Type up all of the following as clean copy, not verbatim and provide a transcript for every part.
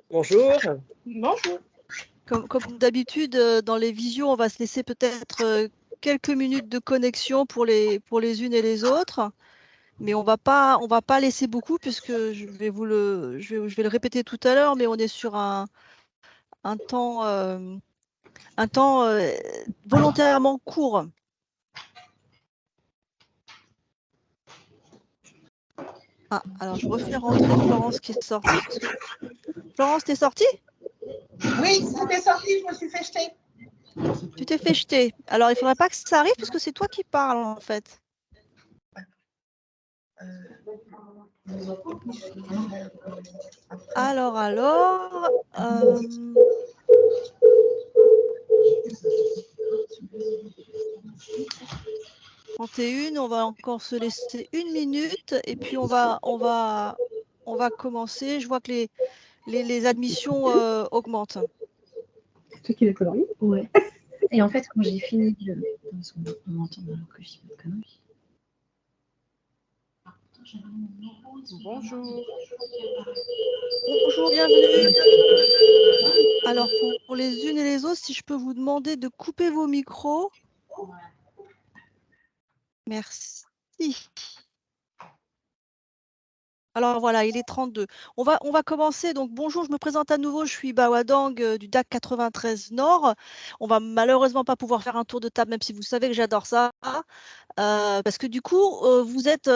Bonjour. Bonjour. Comme d'habitude, dans les visios, on va se laisser peut-être quelques minutes de connexion pour les unes et les autres, mais on va pas laisser beaucoup puisque je vais le répéter tout à l'heure, mais on est sur un temps, volontairement court. Ah, alors je refais rentrer Florence qui est sortie. Florence, t'es sortie? Oui, c'était sorti, je me suis fait jeter. Tu t'es fait jeter. Alors, il faudrait pas que ça arrive puisque c'est toi qui parles en fait. Alors, 31, on va encore se laisser 1 minute et puis on va commencer. Je vois que les admissions augmentent. C'est toi qui l'as colorié? Ouais. Et en fait, quand j'ai fini de... On m'entend alors que je dis pas de conneries. Bonjour. Bonjour, bienvenue. Alors, pour les unes et les autres, si je peux vous demander de couper vos micros. Merci. Alors voilà, il est 32. On va commencer. Donc bonjour, je me présente à nouveau. Je suis Bawadang du DAC 93 Nord. On va malheureusement pas pouvoir faire un tour de table, même si vous savez que j'adore ça. Parce que du coup, vous êtes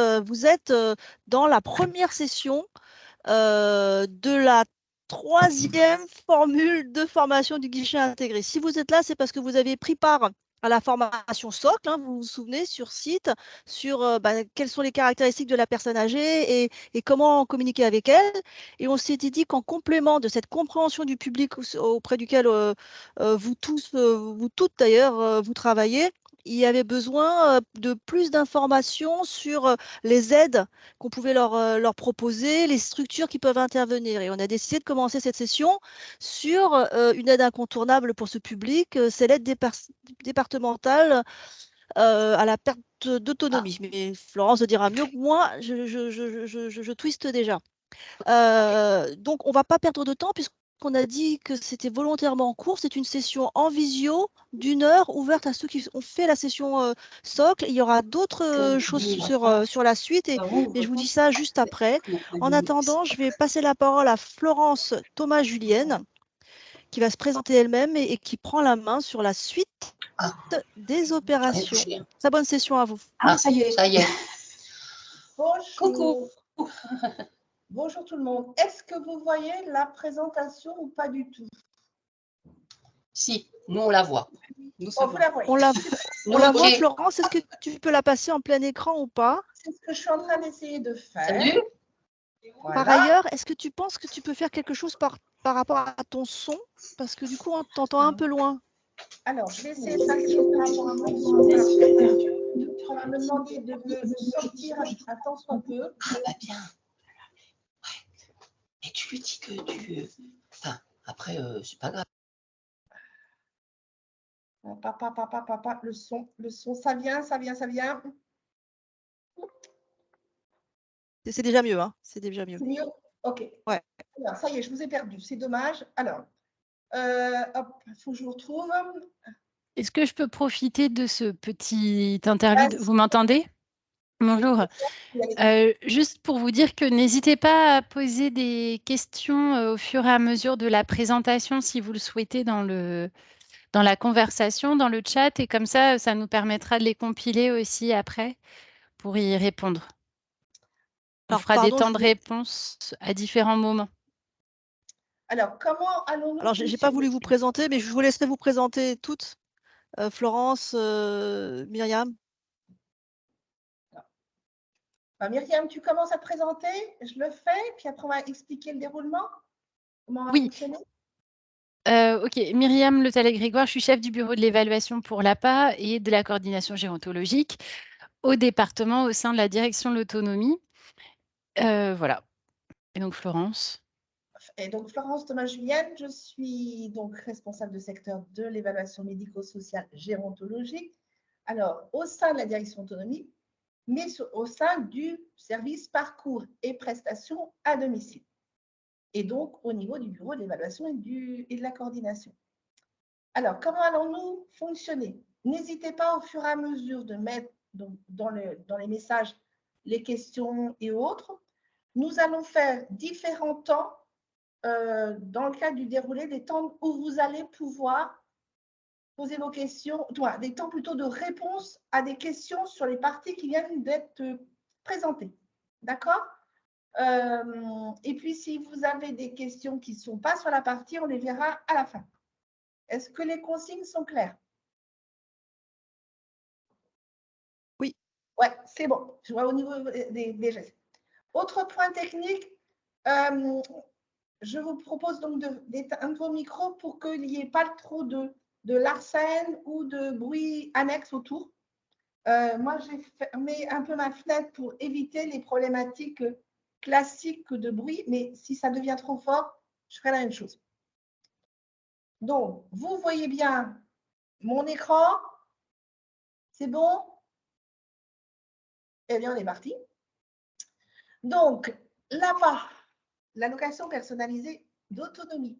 dans la première session de la 3e formule de formation du guichet intégré. Si vous êtes là, c'est parce que vous avez pris part à la formation socle, hein, vous vous souvenez, sur site, sur quelles sont les caractéristiques de la personne âgée et comment communiquer avec elle. Et on s'était dit qu'en complément de cette compréhension du public auprès duquel vous tous, vous toutes d'ailleurs, vous travaillez, il y avait besoin de plus d'informations sur les aides qu'on pouvait leur proposer, les structures qui peuvent intervenir. Et on a décidé de commencer cette session sur une aide incontournable pour ce public, c'est l'aide départementale à la perte d'autonomie. Mais Florence dira mieux que moi, je twiste déjà. Donc, on ne va pas perdre de temps puisqu'on a dit que c'était volontairement en cours. C'est une session en visio d'1 heure ouverte à ceux qui ont fait la session socle. Il y aura d'autres choses sur la suite, mais je vous dis ça juste après. En attendant, je vais passer la parole à Florence Thomas-Julienne, qui va se présenter elle-même et qui prend la main sur la suite des opérations. Très bonne session à vous. Ah, ça y est. Ça y est. Bonjour. Bonjour tout le monde. Est-ce que vous voyez la présentation ou pas du tout? Si, nous on la voit. Nous, Vous la voyez. On la ok. voit, Florence. Est-ce que tu peux la passer en plein écran ou pas? C'est ce que je suis en train d'essayer de faire. Salut. Voilà. Par ailleurs, est-ce que tu penses que tu peux faire quelque chose par rapport à ton son? Parce que du coup, on t'entend un peu loin. Alors, je vais essayer de passer par rapport à mon son. On va me demander de me sortir à tant soit peu. Ah bah bien. Ouais. Mais tu lui dis que tu... Enfin, après, c'est pas grave. Papa, le son, ça vient. C'est déjà mieux, hein? C'est déjà mieux. C'est mieux? Ok. Ouais. Alors, ça y est, je vous ai perdu. C'est dommage. Alors, hop, il faut que je vous retrouve. Est-ce que je peux profiter de ce petit interlude? Vous m'entendez? Bonjour. Juste pour vous dire que n'hésitez pas à poser des questions au fur et à mesure de la présentation si vous le souhaitez dans la conversation, dans le chat, et comme ça nous permettra de les compiler aussi après pour y répondre. On fera des temps de réponse à différents moments. Alors, comment allons-nous? Alors, je n'ai pas voulu vous présenter, mais je vous laisserai vous présenter toutes. Florence, Myriam. Myriam, tu commences à te présenter, je le fais, puis après on va expliquer le déroulement. Comment on va fonctionner? Ok, Myriam Le Talley-Grégoire, je suis chef du bureau de l'évaluation pour l'APA et de la coordination gérontologique au département au sein de la direction de l'autonomie. Voilà. Et donc Florence. Et donc Florence Thomas-Julienne, je suis donc responsable de secteur de l'évaluation médico-sociale gérontologique. Alors, au sein de la direction autonomie, mais au sein du service parcours et prestations à domicile. et donc au niveau du bureau de l'évaluation et de la coordination. Alors, comment allons-nous fonctionner? N'hésitez pas au fur et à mesure de mettre donc, dans les messages les questions et autres. Nous allons faire différents temps dans le cadre du déroulé, des temps où vous allez pouvoir poser vos questions, des temps plutôt de réponse à des questions sur les parties qui viennent d'être présentées. D'accord? Et puis, si vous avez des questions qui ne sont pas sur la partie, on les verra à la fin. Est-ce que les consignes sont claires? Oui. Ouais, c'est bon. Je vois au niveau des gestes. Autre point technique, je vous propose donc d'éteindre vos micros pour qu'il n'y ait pas trop de larcène ou de bruit annexe autour. Moi, j'ai fermé un peu ma fenêtre pour éviter les problématiques classiques de bruit, mais si ça devient trop fort, je ferai la même chose. Donc, vous voyez bien mon écran. C'est bon? Eh bien, on est parti. Donc, l'APA, l'allocation personnalisée d'autonomie,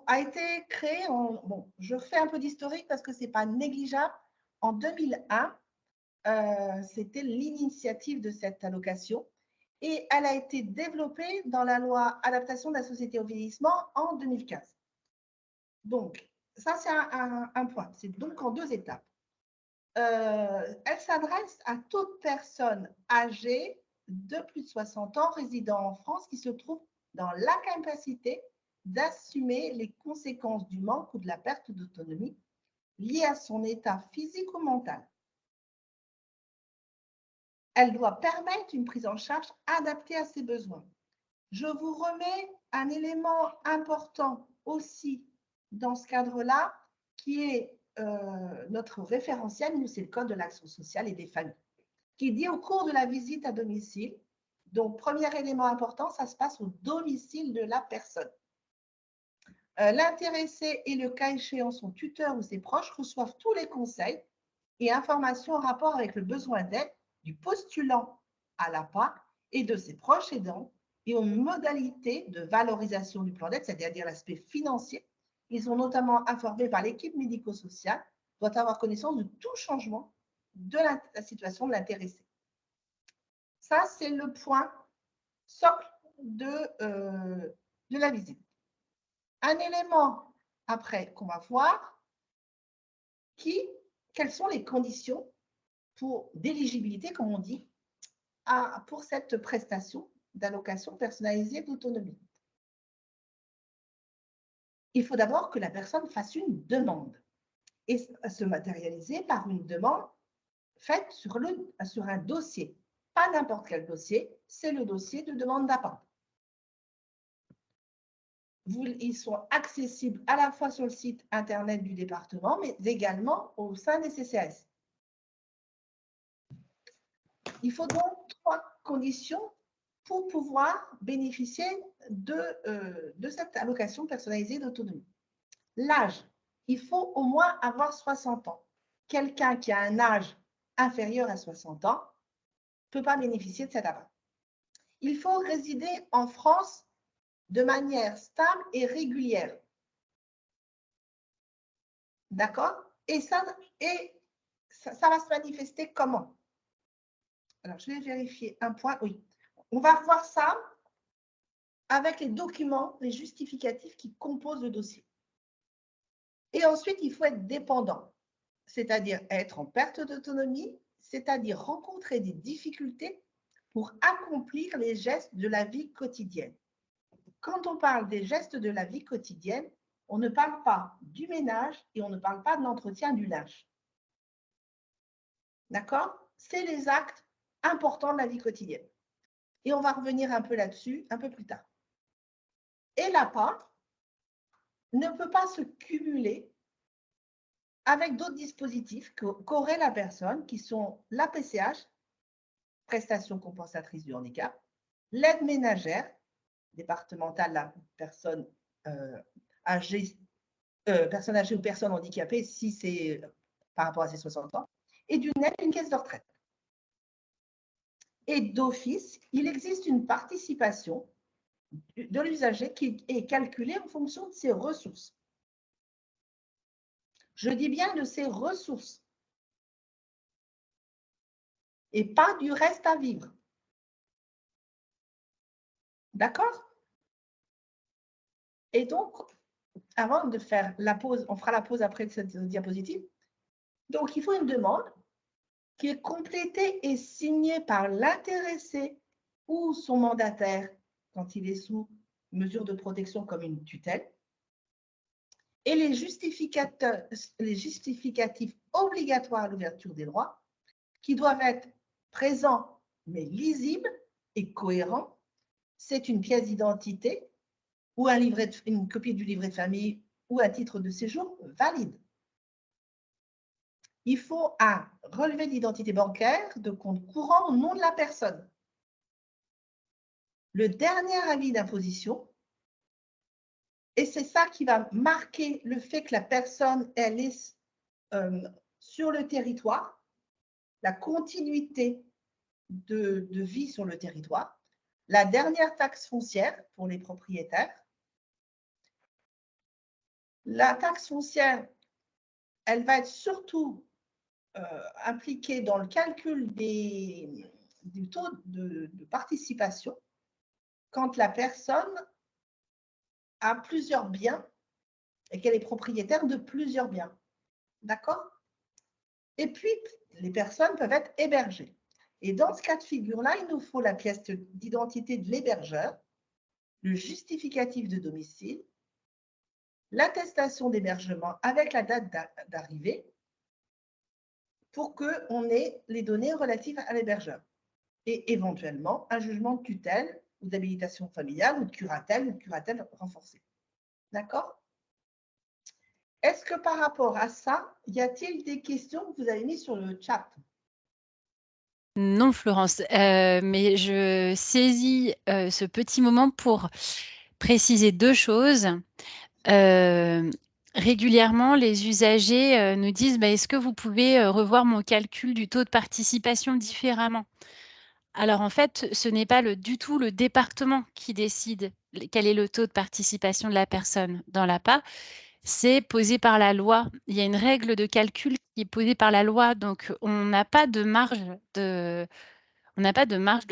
a été créée bon, je fais un peu d'historique parce que ce n'est pas négligeable. En 2001, c'était l'initiative de cette allocation et elle a été développée dans la loi Adaptation de la société au vieillissement en 2015. Donc, ça, c'est un point. C'est donc en 2 étapes. Elle s'adresse à toute personne âgée de plus de 60 ans résidant en France qui se trouve dans l'incapacité d'assumer les conséquences du manque ou de la perte d'autonomie liées à son état physique ou mental. Elle doit permettre une prise en charge adaptée à ses besoins. Je vous remets un élément important aussi dans ce cadre-là, qui est notre référentiel, nous c'est le Code de l'action sociale et des familles, qui dit au cours de la visite à domicile, donc premier élément important, ça se passe au domicile de la personne. L'intéressé et le cas échéant son tuteur ou ses proches reçoivent tous les conseils et informations en rapport avec le besoin d'aide du postulant à l'APA et de ses proches aidants et aux modalités de valorisation du plan d'aide, c'est-à-dire l'aspect financier. Ils sont notamment informés par l'équipe médico-sociale, doivent avoir connaissance de tout changement de la situation de l'intéressé. Ça, c'est le point socle de la visite. Un élément après qu'on va voir, quelles sont les conditions d'éligibilité, comme on dit, pour cette prestation d'allocation personnalisée d'autonomie. Il faut d'abord que la personne fasse une demande et se matérialiser par une demande faite sur un dossier. Pas n'importe quel dossier, c'est le dossier de demande d'APA. Ils sont accessibles à la fois sur le site internet du département, mais également au sein des CCAS. Il faut donc 3 conditions pour pouvoir bénéficier de cette allocation personnalisée d'autonomie. L'âge, il faut au moins avoir 60 ans. Quelqu'un qui a un âge inférieur à 60 ans ne peut pas bénéficier de cette APA. Il faut résider en France de manière stable et régulière. D'accord? Et ça va se manifester comment? Alors, je vais vérifier un point. Oui, on va voir ça avec les documents, les justificatifs qui composent le dossier. Et ensuite, il faut être dépendant, c'est-à-dire être en perte d'autonomie, c'est-à-dire rencontrer des difficultés pour accomplir les gestes de la vie quotidienne. Quand on parle des gestes de la vie quotidienne, on ne parle pas du ménage et on ne parle pas de l'entretien du linge. D'accord? C'est les actes importants de la vie quotidienne. Et on va revenir un peu là-dessus un peu plus tard. Et l'APA ne peut pas se cumuler avec d'autres dispositifs qu'aurait la personne, qui sont la PCH, prestation compensatrice du handicap, l'aide ménagère, départementale, la personne âgée ou personne handicapée, si c'est par rapport à ses 60 ans, et une caisse de retraite. Et d'office, il existe une participation de l'usager qui est calculé en fonction de ses ressources. Je dis bien de ses ressources et pas du reste à vivre. D'accord? Et donc, avant de faire la pause, on fera la pause après cette diapositive. Donc, il faut une demande qui est complétée et signée par l'intéressé ou son mandataire quand il est sous mesure de protection comme une tutelle. Et les justificatifs obligatoires à l'ouverture des droits qui doivent être présents mais lisibles et cohérents. C'est une pièce d'identité ou une copie du livret de famille ou un titre de séjour valide. Il faut un relevé d'identité bancaire de compte courant au nom de la personne. Le dernier avis d'imposition, et c'est ça qui va marquer le fait que la personne, elle est sur le territoire, la continuité de vie sur le territoire, la dernière taxe foncière pour les propriétaires. La taxe foncière, elle va être surtout impliquée dans le calcul du taux de participation quand la personne a plusieurs biens et qu'elle est propriétaire de plusieurs biens. D'accord? Et puis, les personnes peuvent être hébergées. Et dans ce cas de figure-là, il nous faut la pièce d'identité de l'hébergeur, le justificatif de domicile, l'attestation d'hébergement avec la date d'arrivée pour qu'on ait les données relatives à l'hébergeur. Et éventuellement, un jugement de tutelle ou d'habilitation familiale ou de curatelle renforcée. D'accord? Est-ce que par rapport à ça, y a-t-il des questions que vous avez mises sur le chat? Non, Florence, mais je saisis ce petit moment pour préciser deux choses. Régulièrement, les usagers nous disent bah, est-ce que vous pouvez revoir mon calcul du taux de participation différemment? Alors en fait, ce n'est pas du tout le département qui décide quel est le taux de participation de la personne dans l'APA, c'est posé par la loi. Il y a une règle de calcul qui est posée par la loi, donc on n'a pas de marge de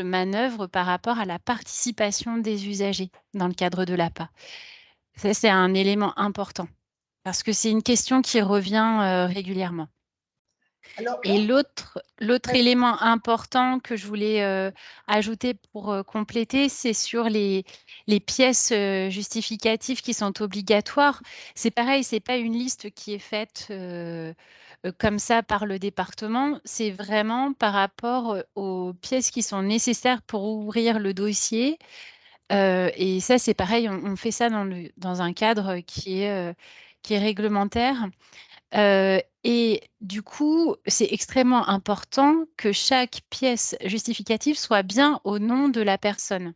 manœuvre par rapport à la participation des usagers dans le cadre de l'APA. Ça, c'est un élément important parce que c'est une question qui revient régulièrement. Alors, Et l'autre élément important que je voulais ajouter pour compléter, c'est sur les pièces justificatives qui sont obligatoires. C'est pareil, ce n'est pas une liste qui est faite comme ça par le département. C'est vraiment par rapport aux pièces qui sont nécessaires pour ouvrir le dossier. Et ça, c'est pareil, on fait ça dans un cadre qui est réglementaire. Et du coup, c'est extrêmement important que chaque pièce justificative soit bien au nom de la personne.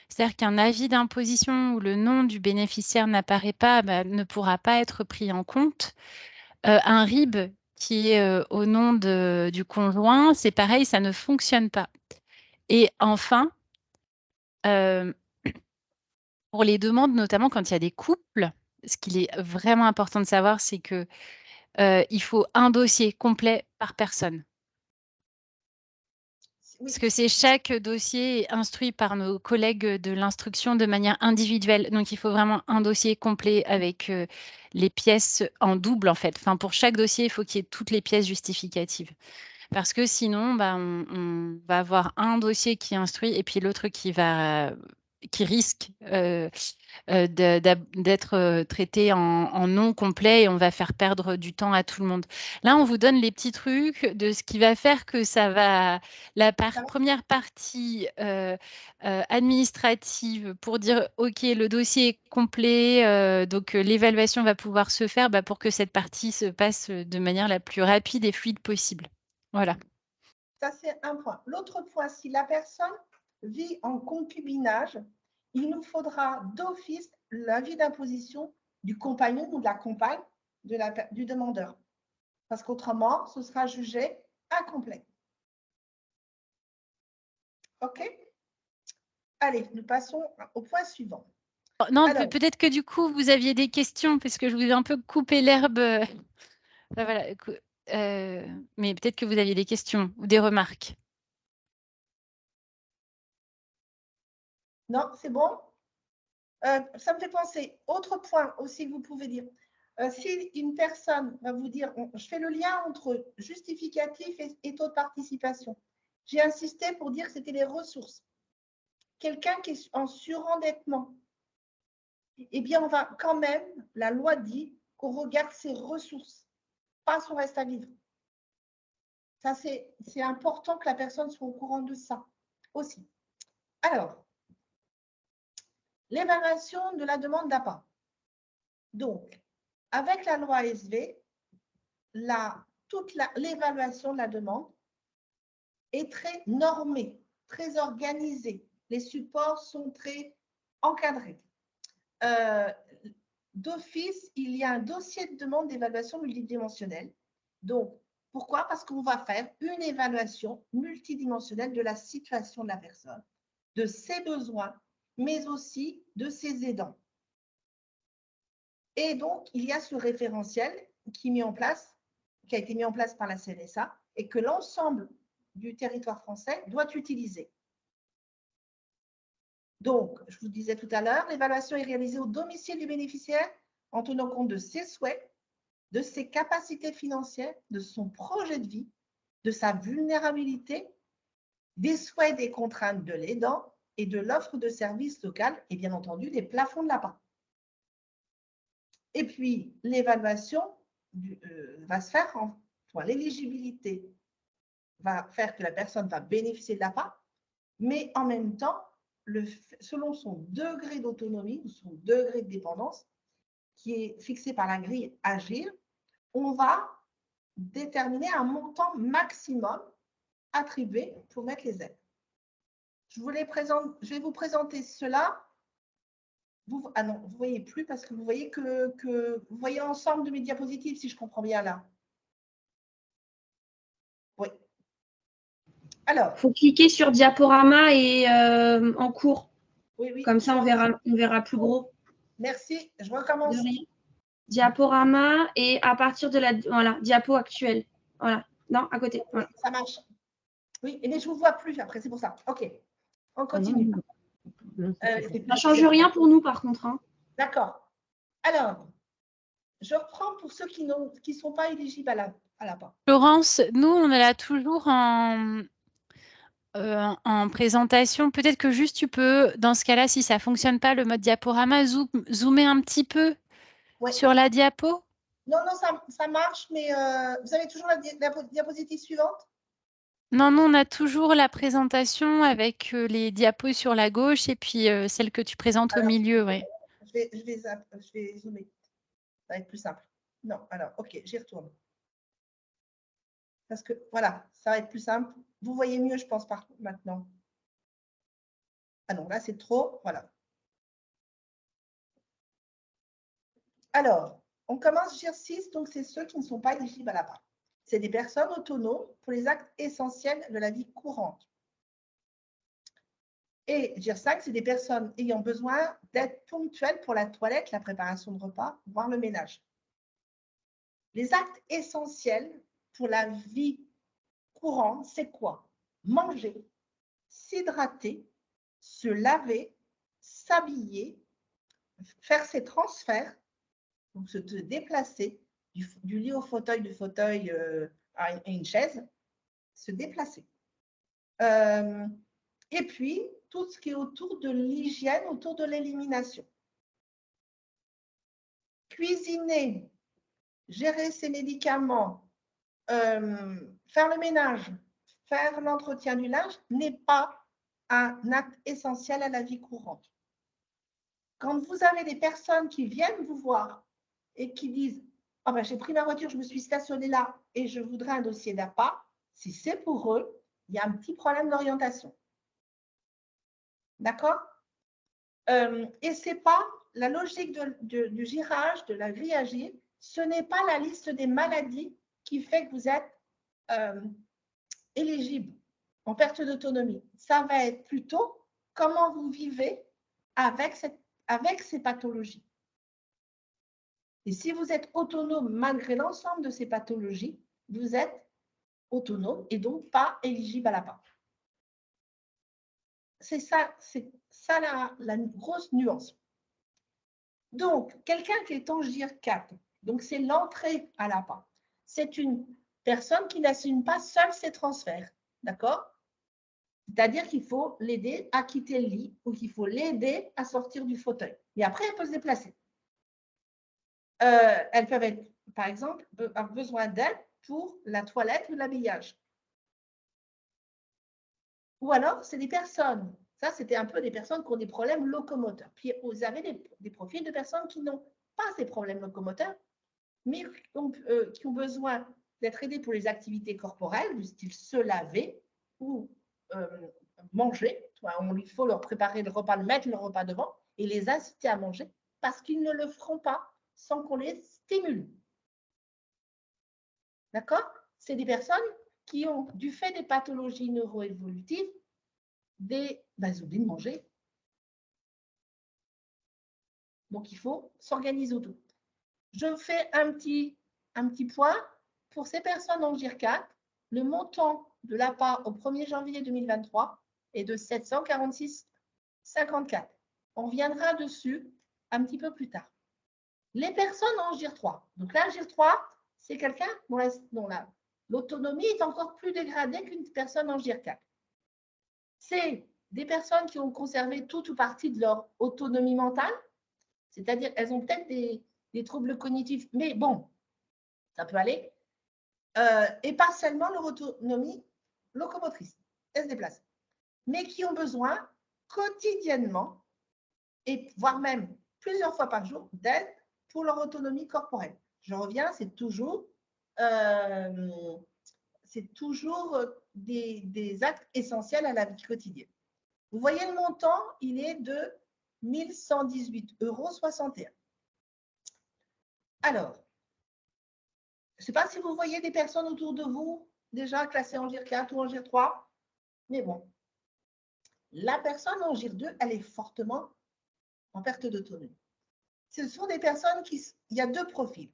C'est-à-dire qu'un avis d'imposition où le nom du bénéficiaire n'apparaît pas ne pourra pas être pris en compte. Un RIB qui est au nom du conjoint, c'est pareil, ça ne fonctionne pas. Et enfin, pour les demandes, notamment quand il y a des couples, ce qu'il est vraiment important de savoir, c'est que il faut un dossier complet par personne. Parce que c'est chaque dossier est instruit par nos collègues de l'instruction de manière individuelle. Donc, il faut vraiment un dossier complet avec les pièces en double, en fait. Enfin, pour chaque dossier, il faut qu'il y ait toutes les pièces justificatives. Parce que sinon, on va avoir un dossier qui est instruit et puis l'autre qui risque d'être traité en non complet et on va faire perdre du temps à tout le monde. Là, on vous donne les petits trucs de ce qui va faire que la première partie administrative pour dire, OK, le dossier est complet, donc l'évaluation va pouvoir se faire pour que cette partie se passe de manière la plus rapide et fluide possible. Voilà. Ça, c'est un point. L'autre point, si la personne vit en concubinage, il nous faudra d'office l'avis d'imposition du compagnon ou de la compagne du demandeur. Parce qu'autrement, ce sera jugé incomplet. OK? allez, nous passons au point suivant. Oh, non, Alors, peut-être que du coup, vous aviez des questions, parce que je vous ai un peu coupé l'herbe. Voilà, mais peut-être que vous aviez des questions ou des remarques. non, c'est bon. Ça me fait penser, autre point aussi que vous pouvez dire. Si une personne va vous dire, je fais le lien entre justificatif et taux de participation. J'ai insisté pour dire que c'était les ressources. Quelqu'un qui est en surendettement, eh bien, on va quand même, la loi dit qu'on regarde ses ressources, pas son reste à vivre. Ça, c'est important que la personne soit au courant de ça aussi. Alors, l'évaluation de la demande d'APA. Donc, avec la loi ASV, toute l'évaluation de la demande est très normée, très organisée. Les supports sont très encadrés. D'office, il y a un dossier de demande d'évaluation multidimensionnelle. Donc, pourquoi? Parce qu'on va faire une évaluation multidimensionnelle de la situation de la personne, de ses besoins, mais aussi de ses aidants. Et donc, il y a ce référentiel qui a été mis en place par la CNSA et que l'ensemble du territoire français doit utiliser. Donc, je vous disais tout à l'heure, l'évaluation est réalisée au domicile du bénéficiaire en tenant compte de ses souhaits, de ses capacités financières, de son projet de vie, de sa vulnérabilité, des souhaits, des contraintes de l'aidant et de l'offre de services locales et bien entendu des plafonds de l'APA. Et puis, l'évaluation va se faire l'éligibilité va faire que la personne va bénéficier de l'APA, mais en même temps, selon son degré d'autonomie ou son degré de dépendance, qui est fixé par la grille Agir, on va déterminer un montant maximum attribué pour mettre les aides. Je vais vous présenter cela. Ah non, vous ne voyez plus parce que vous voyez vous voyez l'ensemble de mes diapositives, si je comprends bien là. Oui. Alors. Il faut cliquer sur diaporama et en cours. Oui, oui. Comme ça, on verra plus gros. Merci. Je recommence. Diaporama et à partir de la diapo actuelle. Voilà. Non, à côté. Voilà. Ça marche. Oui, mais je ne vous vois plus après, c'est pour ça. OK. On continue. Ça ne change rien pour nous, par contre. Hein. D'accord. Alors, je reprends pour ceux qui ne sont pas éligibles à l'APA. Florence, nous, on est là toujours en présentation. Peut-être que juste tu peux, dans ce cas-là, si ça ne fonctionne pas, le mode diaporama, zoomer un petit peu sur la diapo. Non, ça marche, mais vous avez toujours la diapositive suivante? Non, on a toujours la présentation avec les diapos sur la gauche et puis celle que tu présentes au milieu. Ouais. Je vais zoomer. Ça va être plus simple. Non, alors, OK, j'y retourne. Parce que, voilà, ça va être plus simple. Vous voyez mieux, je pense, maintenant. Ah non, là, c'est trop. Voilà. Alors, on commence GIR 6, donc c'est ceux qui ne sont pas éligibles à l'APA. C'est des personnes autonomes pour les actes essentiels de la vie courante. Et GIR 5, c'est des personnes ayant besoin d'aide ponctuelle pour la toilette, la préparation de repas, voire le ménage. Les actes essentiels pour la vie courante, c'est quoi? Manger, s'hydrater, se laver, s'habiller, faire ses transferts, donc se déplacer du lit au fauteuil, du fauteuil à une chaise, se déplacer. Et puis, tout ce qui est autour de l'hygiène, autour de l'élimination. Cuisiner, gérer ses médicaments, faire le ménage, faire l'entretien du linge n'est pas un acte essentiel à la vie courante. Quand vous avez des personnes qui viennent vous voir et qui disent « Ah ben, j'ai pris ma voiture, je me suis stationnée là et je voudrais un dossier d'APA », si c'est pour eux, il y a un petit problème d'orientation. D'accord? Et ce n'est pas la logique du girage, de la grille Agir, ce n'est pas la liste des maladies qui fait que vous êtes éligible en perte d'autonomie. Ça va être plutôt comment vous vivez avec ces pathologies. Et si vous êtes autonome malgré l'ensemble de ces pathologies, vous êtes autonome et donc pas éligible à l'APA. C'est ça la grosse nuance. Donc, quelqu'un qui est en GIR 4, donc c'est l'entrée à l'APA. C'est une personne qui n'assume pas seule ses transferts, d'accord? C'est-à-dire qu'il faut l'aider à quitter le lit ou qu'il faut l'aider à sortir du fauteuil. Et après, elle peut se déplacer. Elles peuvent être, par exemple, avoir besoin d'aide pour la toilette ou l'habillage. Ou alors, c'est des personnes, ça c'était un peu des personnes qui ont des problèmes locomoteurs. Puis vous avez des profils de personnes qui n'ont pas ces problèmes locomoteurs, mais qui ont besoin d'être aidées pour les activités corporelles, du style se laver ou manger. Il faut leur préparer le repas, mettre le repas devant et les inciter à manger parce qu'ils ne le feront pas sans qu'on les stimule. D'accord? C'est des personnes qui ont, du fait des pathologies neuroévolutives, ils oublient de manger. Donc, il faut s'organiser autour. Je fais un petit point. Pour ces personnes en GIR 4, le montant de l'APA au 1er janvier 2023 est de 746,54. On reviendra dessus un petit peu plus tard. Les personnes en GIR 3. Donc là, GIR 3, c'est quelqu'un dont l'autonomie est encore plus dégradée qu'une personne en GIR 4. C'est des personnes qui ont conservé toute ou partie de leur autonomie mentale, c'est-à-dire elles ont peut-être des troubles cognitifs, mais bon, ça peut aller, et pas seulement leur autonomie locomotrice, elles se déplacent, mais qui ont besoin quotidiennement, et voire même plusieurs fois par jour, d'aide pour leur autonomie corporelle. Je reviens, c'est toujours des actes essentiels à la vie quotidienne. Vous voyez le montant, il est de 1 118,61 €. Alors, je ne sais pas si vous voyez des personnes autour de vous déjà classées en GIR 4 ou en GIR 3, mais bon, la personne en GIR 2, elle est fortement en perte d'autonomie. Ce sont des personnes il y a deux profils.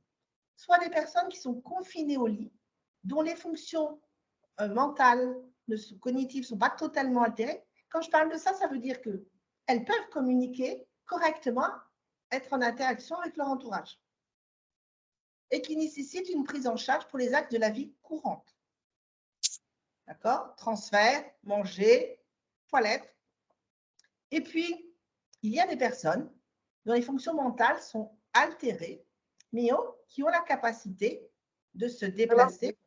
Soit des personnes qui sont confinées au lit, dont les fonctions mentales, cognitives ne sont pas totalement altérées. Quand je parle de ça, ça veut dire qu'elles peuvent communiquer correctement, être en interaction avec leur entourage et qui nécessitent une prise en charge pour les actes de la vie courante. D'accord? Transfert, manger, toilette. Et puis, il y a des personnes dont les fonctions mentales sont altérées, mais qui ont la capacité de se déplacer,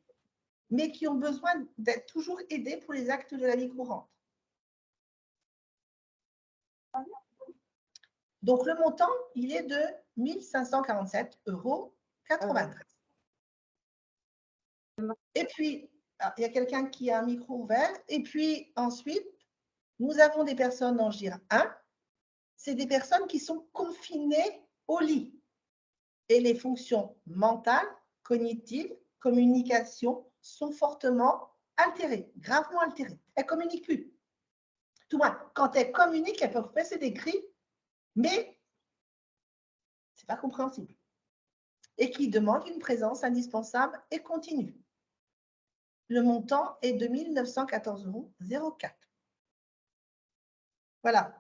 mais qui ont besoin d'être toujours aidées pour les actes de la vie courante. Donc, le montant, il est de 1 547,93 €. Et puis, il y a quelqu'un qui a un micro ouvert. Et puis, ensuite, nous avons des personnes en GIR 1. C'est des personnes qui sont confinées au lit. Et les fonctions mentales, cognitives, communication sont fortement altérées, gravement altérées. Elles ne communiquent plus. Tout moins, quand elles communiquent, elles peuvent passer des cris, mais ce n'est pas compréhensible. Et qui demandent une présence indispensable et continue. Le montant est de 1 914,04 €. Voilà.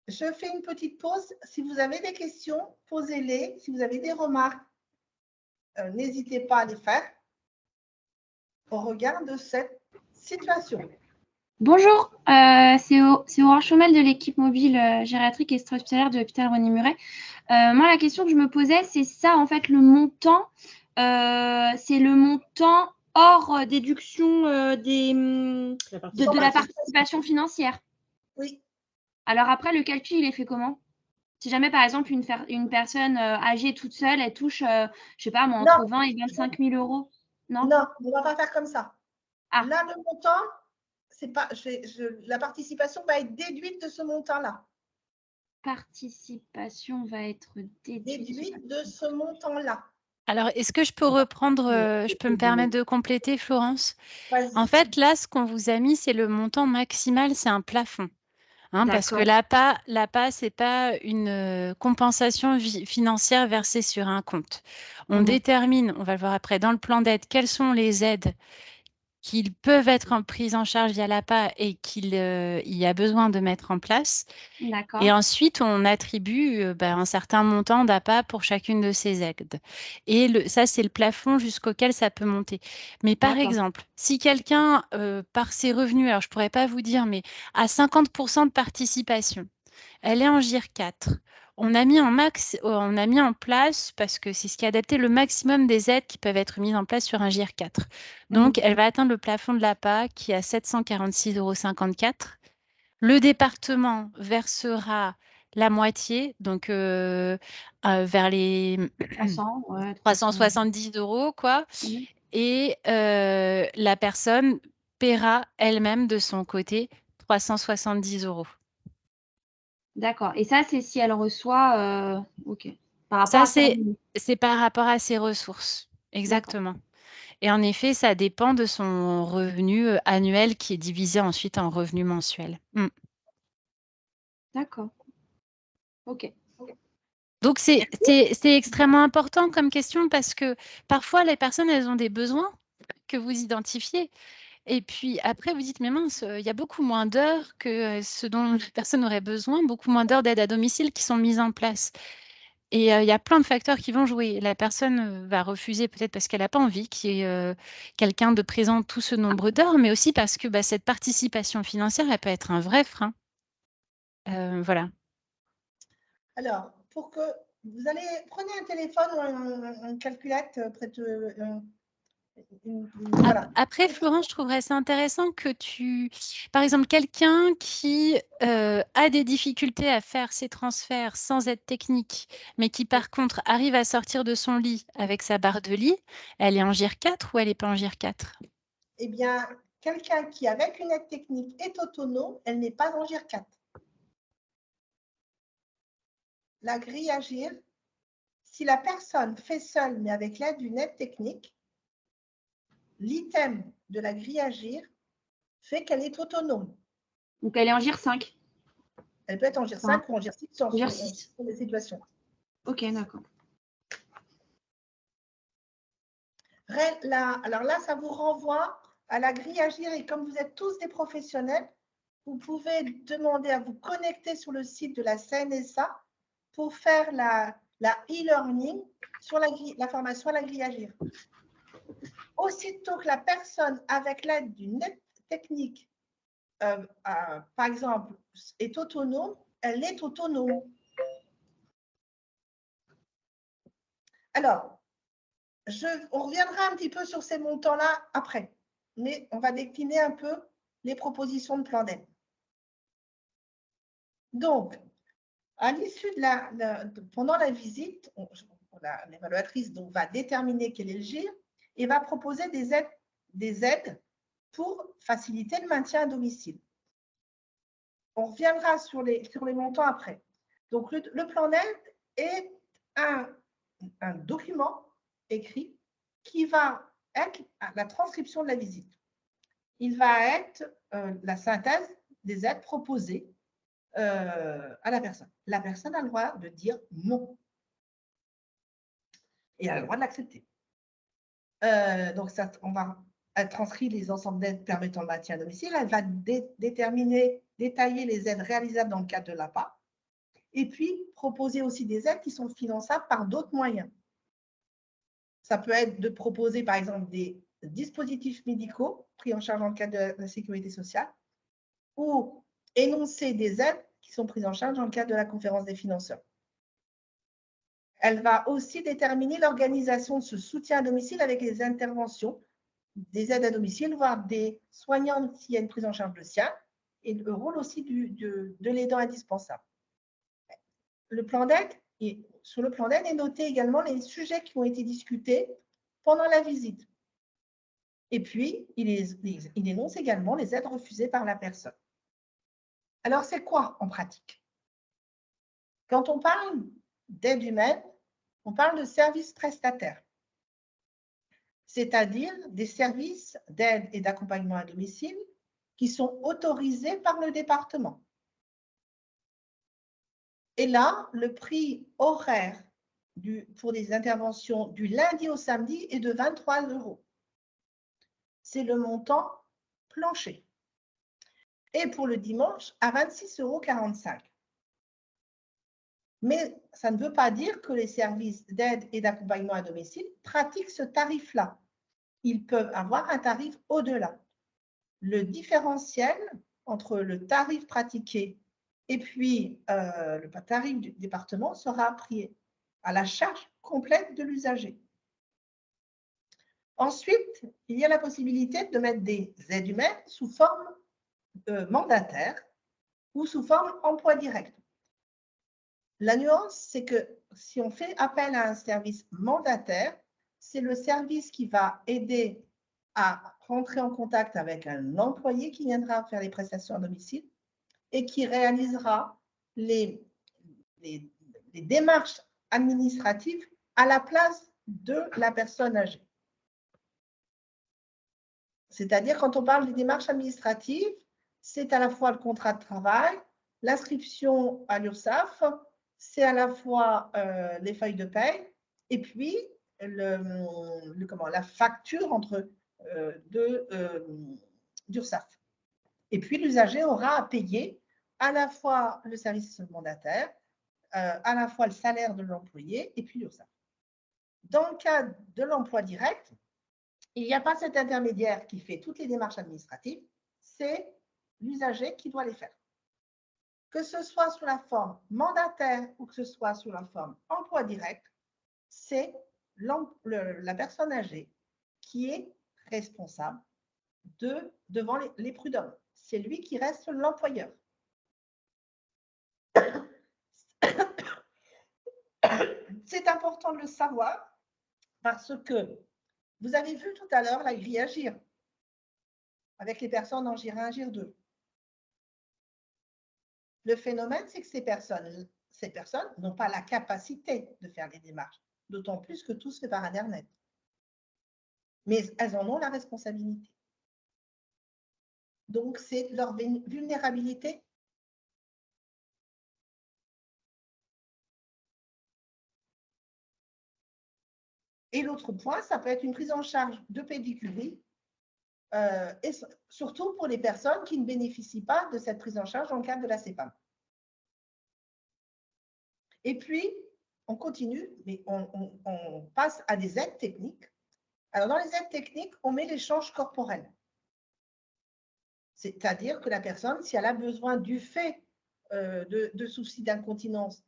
Je fais une petite pause. Si vous avez des questions, posez-les. Si vous avez des remarques, n'hésitez pas à les faire au regard de cette situation. Bonjour, c'est Aurore Chaumel de l'équipe mobile gériatrique et hospitalière de l'hôpital René-Muret. Moi, la question que je me posais, c'est ça, en fait, le montant, c'est le montant hors déduction de la participation financière. Oui. Alors après, le calcul, il est fait comment? Si jamais, par exemple, une personne âgée toute seule, elle touche, je ne sais pas, moi, entre 20 et 25 000 €. Non, non, on ne va pas faire comme ça. Ah. Là, le montant, c'est pas, la participation va être déduite de ce montant-là. Participation va être déduite de ce montant-là. Alors, est-ce que je peux reprendre, je peux me permettre de compléter, Florence? En fait, là, ce qu'on vous a mis, c'est le montant maximal, c'est un plafond. hein, parce que D'accord. l'APA, ce n'est pas une compensation financière versée sur un compte. On détermine, on va le voir après, dans le plan d'aide, quelles sont les aides qui peuvent être prises en charge via l'APA et qu'il y a besoin de mettre en place. D'accord. Et ensuite, on attribue un certain montant d'APA pour chacune de ces aides. Et ça, c'est le plafond jusqu'auquel ça peut monter. Mais par D'accord. exemple, si quelqu'un, par ses revenus, alors je ne pourrais pas vous dire, mais à 50% de participation, elle est en GIR 4. On a mis en place, parce que c'est ce qui est adapté, le maximum des aides qui peuvent être mises en place sur un GIR 4. Donc, elle va atteindre le plafond de l'APA qui est à 746,54 €. Le département versera la moitié, donc vers les 300, ouais, 370 €, quoi. Mhm. Et la personne paiera elle-même de son côté 370 €. D'accord. Et ça, c'est si elle reçoit, OK. Par rapport Ça, à ses revenus. c'est par rapport à ses ressources. D'accord. Exactement. Et en effet, ça dépend de son revenu annuel qui est divisé ensuite en revenu mensuel. D'accord. OK. Donc, c'est extrêmement important comme question parce que parfois, les personnes, elles ont des besoins que vous identifiez. Et puis après, vous dites, mais mince, il y a beaucoup moins d'heures que ce dont la personne aurait besoin, beaucoup moins d'heures d'aide à domicile qui sont mises en place. Et il y a plein de facteurs qui vont jouer. La personne va refuser peut-être parce qu'elle n'a pas envie qu'il y ait quelqu'un de présent tout ce nombre d'heures, mais aussi parce que cette participation financière, elle peut être un vrai frein. Voilà. Alors, pour que vous allez, prenez un téléphone ou un calculette près de. Voilà. Après, Florence, je trouverais ça intéressant que par exemple, quelqu'un qui a des difficultés à faire ses transferts sans aide technique, mais qui par contre arrive à sortir de son lit avec sa barre de lit, elle est en GIR 4 ou elle n'est pas en GIR 4? Eh bien, quelqu'un qui, avec une aide technique, est autonome, elle n'est pas en GIR 4. La grille Agir, si la personne fait seule, mais avec l'aide d'une aide technique, l'item de la grille Agir fait qu'elle est autonome. Donc, elle est en GIR 5. Elle peut être en GIR 5 ou en GIR 6 sur les situations. OK, d'accord. Alors là, ça vous renvoie à la grille Agir et comme vous êtes tous des professionnels, vous pouvez demander à vous connecter sur le site de la CNSA pour faire la e-learning sur la formation à la grille Agir. Aussitôt que la personne, avec l'aide d'une aide technique, par exemple, est autonome, elle est autonome. Alors, on reviendra un petit peu sur ces montants-là après, mais on va décliner un peu les propositions de plan d'aide. Donc, à l'issue pendant la visite, l'évaluatrice va déterminer quel est le GIR et va proposer des aides pour faciliter le maintien à domicile. On reviendra sur les montants après. Donc, le plan d'aide est un document écrit qui va être la transcription de la visite. Il va être la synthèse des aides proposées à la personne. La personne a le droit de dire non. Et elle a le droit de l'accepter. Donc, on va transcrire les ensembles d'aides permettant le maintien à domicile. Elle va détailler les aides réalisables dans le cadre de l'APA. Et puis, proposer aussi des aides qui sont finançables par d'autres moyens. Ça peut être de proposer, par exemple, des dispositifs médicaux pris en charge dans le cadre de la sécurité sociale ou énoncer des aides qui sont prises en charge dans le cadre de la conférence des financeurs. Elle va aussi déterminer l'organisation de ce soutien à domicile avec les interventions, des aides à domicile, voire des soignants s'il y a une prise en charge de sien, et le rôle aussi de l'aidant indispensable. Sur le plan d'aide est noté également les sujets qui ont été discutés pendant la visite. Et puis, il énonce également les aides refusées par la personne. Alors, c'est quoi en pratique? Quand on parle d'aide humaine, on parle de services prestataires, c'est-à-dire des services d'aide et d'accompagnement à domicile qui sont autorisés par le département. Et là, le prix horaire pour les interventions du lundi au samedi est de 23 €. C'est le montant plancher. Et pour le dimanche, à 26,45 €. Mais ça ne veut pas dire que les services d'aide et d'accompagnement à domicile pratiquent ce tarif-là. Ils peuvent avoir un tarif au-delà. Le différentiel entre le tarif pratiqué et puis le tarif du département sera pris à la charge complète de l'usager. Ensuite, il y a la possibilité de mettre des aides humaines sous forme mandataire ou sous forme emploi direct. La nuance, c'est que si on fait appel à un service mandataire, c'est le service qui va aider à rentrer en contact avec un employé qui viendra faire les prestations à domicile et qui réalisera les démarches administratives à la place de la personne âgée. C'est-à-dire, quand on parle des démarches administratives, c'est à la fois le contrat de travail, l'inscription à l'URSSAF, c'est à la fois les feuilles de paie et puis la facture entre d'URSSAF. Et puis, l'usager aura à payer à la fois le service mandataire, à la fois le salaire de l'employé et puis l'URSSAF. Dans le cas de l'emploi direct, il n'y a pas cet intermédiaire qui fait toutes les démarches administratives, c'est l'usager qui doit les faire. Que ce soit sous la forme mandataire ou que ce soit sous la forme emploi direct, c'est la personne âgée qui est responsable devant les prud'hommes. C'est lui qui reste l'employeur. C'est important de le savoir parce que vous avez vu tout à l'heure la grille Agir avec les personnes en GIR 1, GIR 2. Le phénomène, c'est que ces personnes n'ont pas la capacité de faire les démarches, d'autant plus que tout se fait par Internet. Mais elles en ont la responsabilité. Donc, c'est leur vulnérabilité. Et l'autre point, ça peut être une prise en charge de pédicurie, et surtout pour les personnes qui ne bénéficient pas de cette prise en charge dans le cadre de la CEPAM. Et puis, on continue, mais on passe à des aides techniques. Alors, dans les aides techniques, on met l'échange corporel. C'est-à-dire que la personne, si elle a besoin du fait de soucis d'incontinence,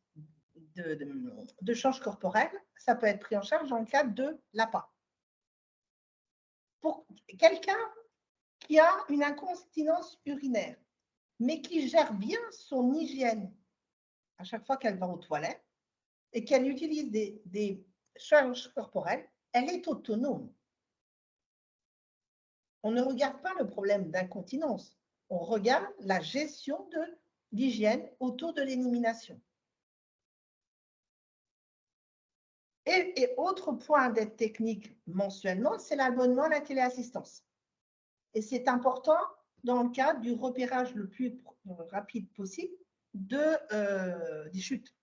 de change corporel, ça peut être pris en charge dans le cadre de l'APA. Pour quelqu'un qui a une incontinence urinaire, mais qui gère bien son hygiène à chaque fois qu'elle va aux toilettes et qu'elle utilise des charges corporelles, elle est autonome. On ne regarde pas le problème d'incontinence, on regarde la gestion de l'hygiène autour de l'élimination. Et autre point d'aide technique mensuellement, c'est l'abonnement à la téléassistance. Et c'est important dans le cadre du repérage le plus rapide possible des chutes.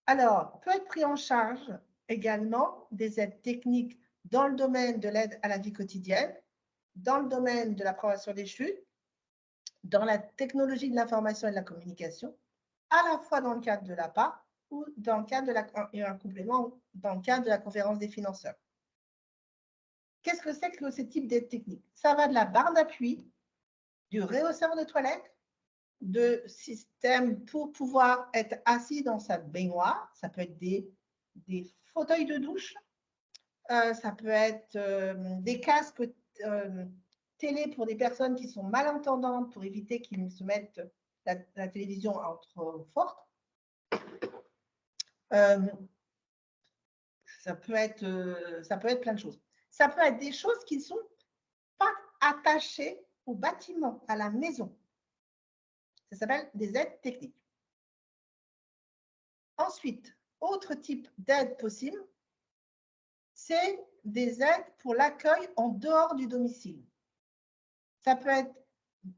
Alors, peut être pris en charge également des aides techniques dans le domaine de l'aide à la vie quotidienne, dans le domaine de la prévention des chutes, dans la technologie de l'information et de la communication, à la fois dans le cadre de l'APA ou dans le cadre et un complément dans le cadre de la conférence des financeurs. Qu'est-ce que c'est que ce type d'aide technique? Ça va de la barre d'appui, du rehausseur de toilette, de systèmes pour pouvoir être assis dans sa baignoire. Ça peut être des fauteuils de douche, ça peut être des casques télé pour des personnes qui sont malentendantes pour éviter qu'ils se mettent la télévision entre fortes. Ça peut être plein de choses. Ça peut être des choses qui ne sont pas attachées au bâtiment, à la maison. Ça s'appelle des aides techniques. Ensuite, autre type d'aide possible, c'est des aides pour l'accueil en dehors du domicile. Ça peut être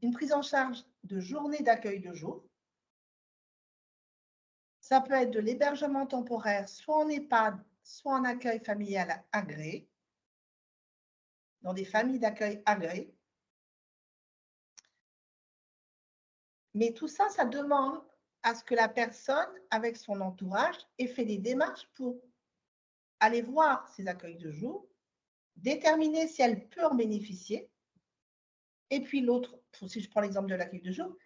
une prise en charge de journée d'accueil de jour. Ça peut être de l'hébergement temporaire, soit en EHPAD, soit en accueil familial agréé, dans des familles d'accueil agréées. Mais tout ça, ça demande à ce que la personne, avec son entourage, ait fait des démarches pour aller voir ces accueils de jour, déterminer si elle peut en bénéficier. Et puis l'autre, si je prends l'exemple de l'accueil de jour,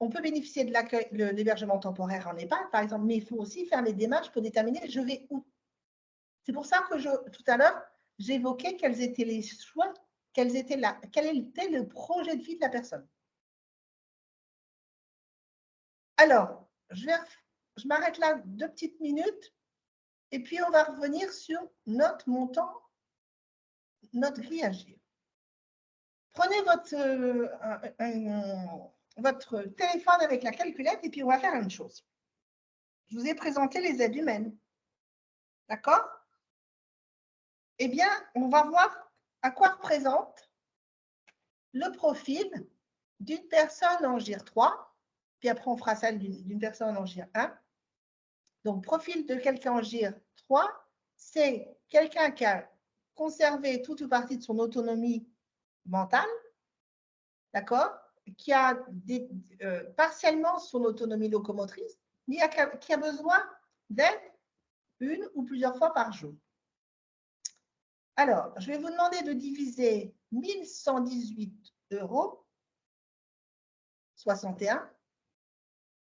on peut bénéficier de l'hébergement temporaire en EHPAD, par exemple, mais il faut aussi faire les démarches pour déterminer je vais où. C'est pour ça que tout à l'heure, j'évoquais quels étaient les choix, quel était le projet de vie de la personne. Alors, je m'arrête là 2 petites minutes et puis on va revenir sur notre montant, notre grille à agir. Prenez votre téléphone avec la calculette et puis on va faire une chose. Je vous ai présenté les aides humaines. D'accord? Eh bien, on va voir à quoi représente le profil d'une personne en GIR 3, puis après on fera celle d'une personne en GIR 1. Donc, profil de quelqu'un en GIR 3, c'est quelqu'un qui a conservé toute ou partie de son autonomie mentale, d'accord, qui a partiellement son autonomie locomotrice, mais qui a besoin d'aide une ou plusieurs fois par jour. Alors, je vais vous demander de diviser 1118,61 €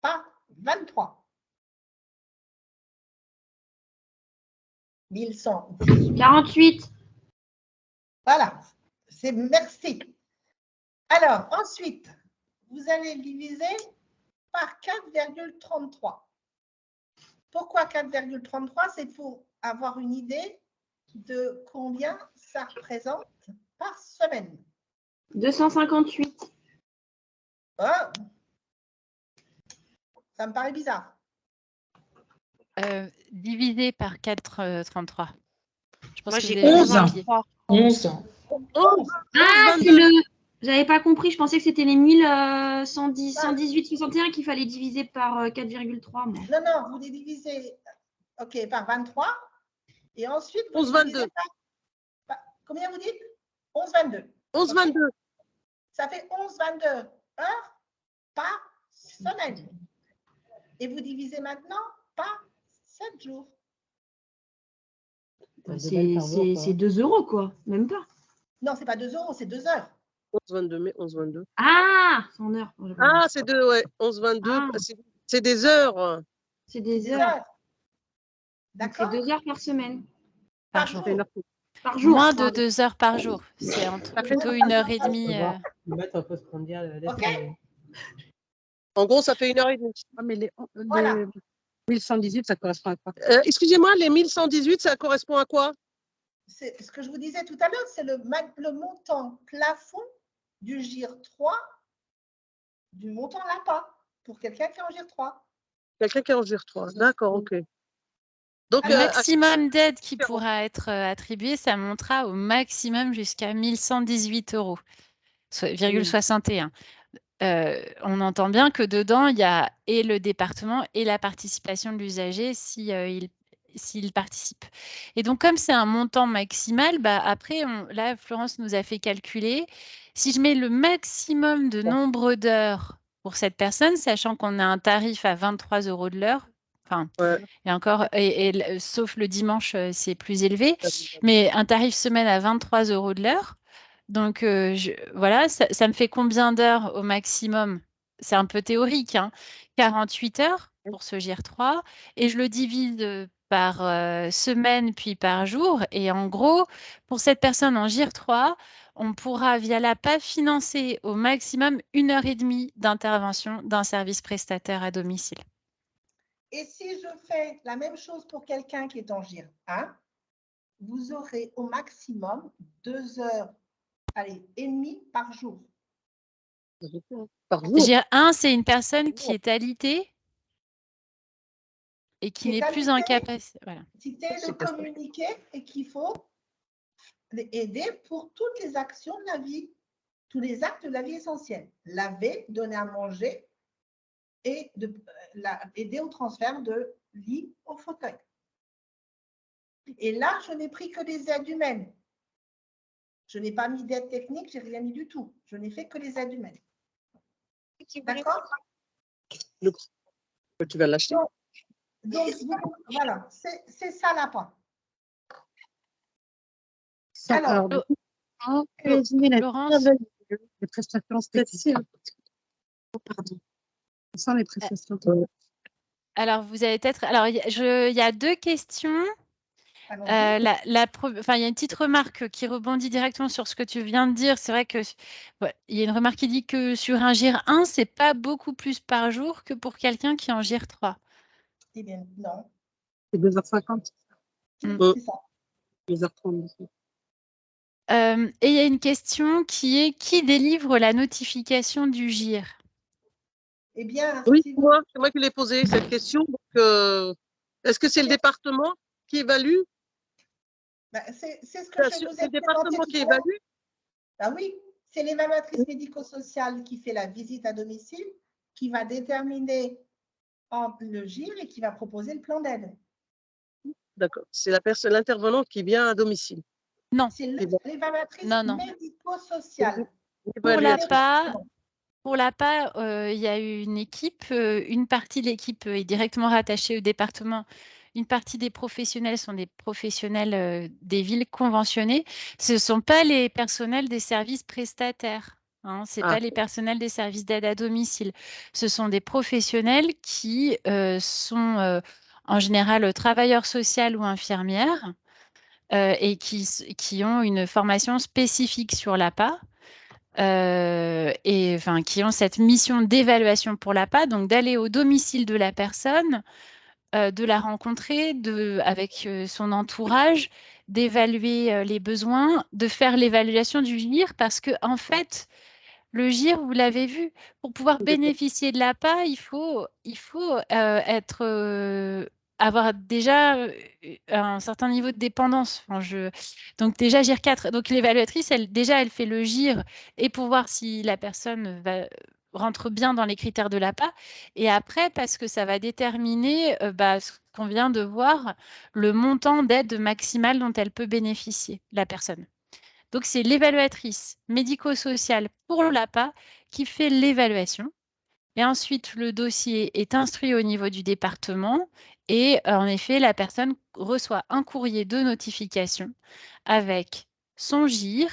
par 23. 1118. 48. Voilà, merci. Alors, ensuite, vous allez le diviser par 4,33. Pourquoi 4,33? C'est pour avoir une idée de combien ça représente par semaine. 258. Oh, ça me paraît bizarre. Divisé par 4,33. Je pense Moi, que j'ai vous avez 11. simplifié. 11. Ah, c'est le. J'avais pas compris, je pensais que c'était les 118,61 qu'il fallait diviser par 4,3. Moi. Non, vous les divisez par 23 et ensuite vous 11,22. Combien vous dites? 11,22. 11,22. Ça fait 11,22 heures par semaine. Et vous divisez maintenant par 7 jours. C'est 2 €, quoi. Même pas. Non, c'est pas 2 €, c'est 2 heures. 11,22, mais 11,22. Ah, 100 heures. Ah, c'est 2, ouais. 11,22. Ah. C'est des heures. C'est des Des heures. heures. Donc, c'est D'accord? 2 heures par semaine. Par jour. jour. Par jour. Moins de pardon. 2 heures par jour. C'est plutôt 1h30. OK? En gros, ça fait 1h30. Mais les Voilà. 1118, ça correspond à quoi? Excusez-moi, les 1118, ça correspond à quoi? C'est ce que je vous disais tout à l'heure, c'est le montant plafond du GIR 3, du montant LAPA, pour quelqu'un qui est en GIR 3. Quelqu'un qui est en GIR 3. D'accord, ok. Donc, Le maximum d'aide qui pourra être attribué, ça montera au maximum jusqu'à 1118 €, 61. On entend bien que dedans, il y a et le département et la participation de l'usager s'il participe. Et donc, comme c'est un montant maximal, après, là, Florence nous a fait calculer. Si je mets le maximum de nombre d'heures pour cette personne, sachant qu'on a un tarif à 23 € de l'heure, enfin, et encore, sauf le dimanche, c'est plus élevé, mais un tarif semaine à 23 € de l'heure. Donc, voilà, ça me fait combien d'heures au maximum? C'est un peu théorique, hein, 48 heures pour ce GIR 3 et je le divise par semaine puis par jour. Et en gros, pour cette personne en GIR 3, on pourra, via l'APA, financer au maximum 1h30 d'intervention d'un service prestataire à domicile. Et si je fais la même chose pour quelqu'un qui est en GIR 1, vous aurez au maximum 2 heures et demie par jour. par jour. GIR 1, c'est une personne qui est alitée et qui n'est plus en capacité. Voilà. De communiquer et qu'il faut aider pour toutes les actions de la vie, tous les actes de la vie essentielle. Laver, donner à manger et aider au transfert de lit au fauteuil. Et là, je n'ai pris que des aides humaines. Je n'ai pas mis d'aide technique, je n'ai rien mis du tout. Je n'ai fait que les aides humaines. D'accord? Tu vas l'acheter. Donc, voilà, c'est ça l'APA. Alors, Laurence, les prestations spéciales. Pardon. Sans les prestations. alors vous avez peut-être. Alors, il y a deux questions. Il y a une petite remarque qui rebondit directement sur ce que tu viens de dire. C'est vrai que il y a une remarque qui dit que sur un GIR 1, c'est pas beaucoup plus par jour que pour quelqu'un qui est en GIR 3. Eh bien, non. C'est 2h50. C'est ça. 2h30. Et il y a une question qui délivre la notification du GIR? Eh bien, oui, c'est moi qui l'ai posé cette question. Donc, est-ce que c'est le département qui évalue? C'est ce que je vous ai le département qui évalue? Oui, c'est l'évaluatrice médico-sociale qui fait la visite à domicile, qui va déterminer le GIR et qui va proposer le plan d'aide. D'accord, c'est l'intervenant qui vient à domicile. Non. C'est l'évaluatrice médico-sociale. Pour l'APA, il y a une équipe, une partie de l'équipe est directement rattachée au département. Une partie des professionnels sont des professionnels des villes conventionnées. Ce ne sont pas les personnels des services prestataires. Hein, ce n'est pas les personnels des services d'aide à domicile. Ce sont des professionnels qui sont en général travailleurs sociaux ou infirmières et qui ont une formation spécifique sur l'APA. Et enfin, qui ont cette mission d'évaluation pour l'APA, donc d'aller au domicile de la personne, de la rencontrer avec son entourage, d'évaluer les besoins, de faire l'évaluation du GIR, parce que en fait, le GIR, vous l'avez vu, pour pouvoir bénéficier de l'APA, il faut avoir déjà un certain niveau de dépendance. Donc déjà, GIR 4. Donc l'évaluatrice, elle fait le GIR et pour voir si la personne rentre bien dans les critères de l'APA. Et après, parce que ça va déterminer ce qu'on vient de voir, le montant d'aide maximale dont elle peut bénéficier, la personne. Donc, c'est l'évaluatrice médico-sociale pour l'APA qui fait l'évaluation. Et ensuite, le dossier est instruit au niveau du département. Et en effet, la personne reçoit un courrier de notification avec son GIR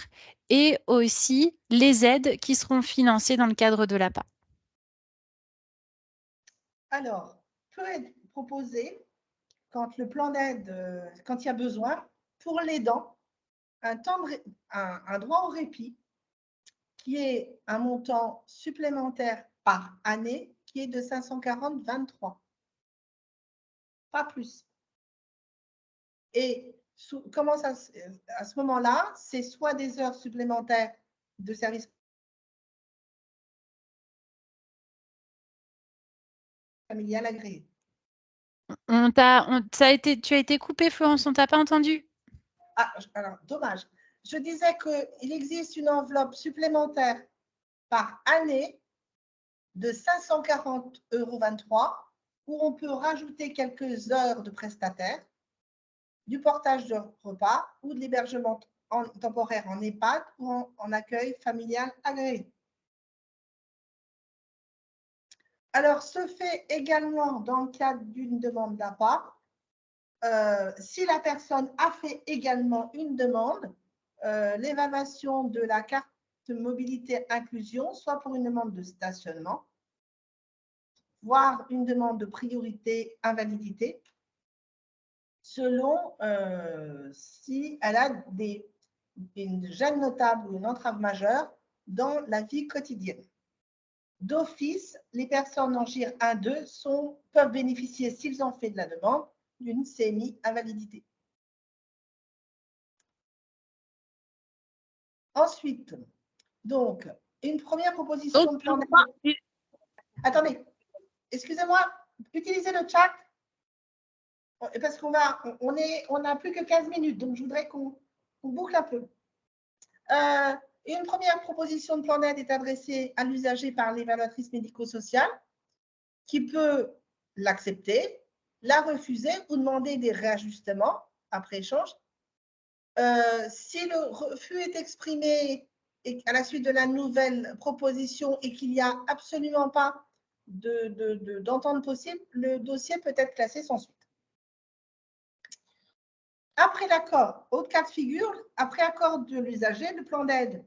et aussi les aides qui seront financées dans le cadre de l'APA. Alors, peut être proposé, quand le plan d'aide, quand il y a besoin, pour l'aidant, un droit au répit qui est un montant supplémentaire par année qui est de 540,23. Pas plus. Et comment ça, à ce moment-là, c'est soit des heures supplémentaires de service familial agréé. Tu as été coupée, Florence, on ne t'a pas entendu. Ah, alors, dommage. Je disais qu'il existe une enveloppe supplémentaire par année de 540,23 € où on peut rajouter quelques heures de prestataire, du portage de repas ou de l'hébergement temporaire en EHPAD ou en accueil familial agréé. Alors, se fait également dans le cadre d'une demande d'APA, si la personne a fait également une demande, l'évaluation de la carte de mobilité inclusion, soit pour une demande de stationnement, voire une demande de priorité invalidité, selon si elle a une gêne notable ou une entrave majeure dans la vie quotidienne. D'office, les personnes en GIR 1-2 peuvent bénéficier, s'ils ont fait de la demande, d'une semi-invalidité. Ensuite, donc, une première proposition de plan d'aide. Attendez, excusez-moi, utilisez le chat parce qu'on n'a plus que 15 minutes, donc je voudrais qu'on boucle un peu. une première proposition de plan d'aide est adressée à l'usager par l'évaluatrice médico-sociale qui peut l'accepter, la refuser ou demander des réajustements après échange. Si le refus est exprimé à la suite de la nouvelle proposition et qu'il n'y a absolument pas d'entente possible, le dossier peut être classé sans suite. Après l'accord, autre cas de figure, après accord de l'usager, le plan d'aide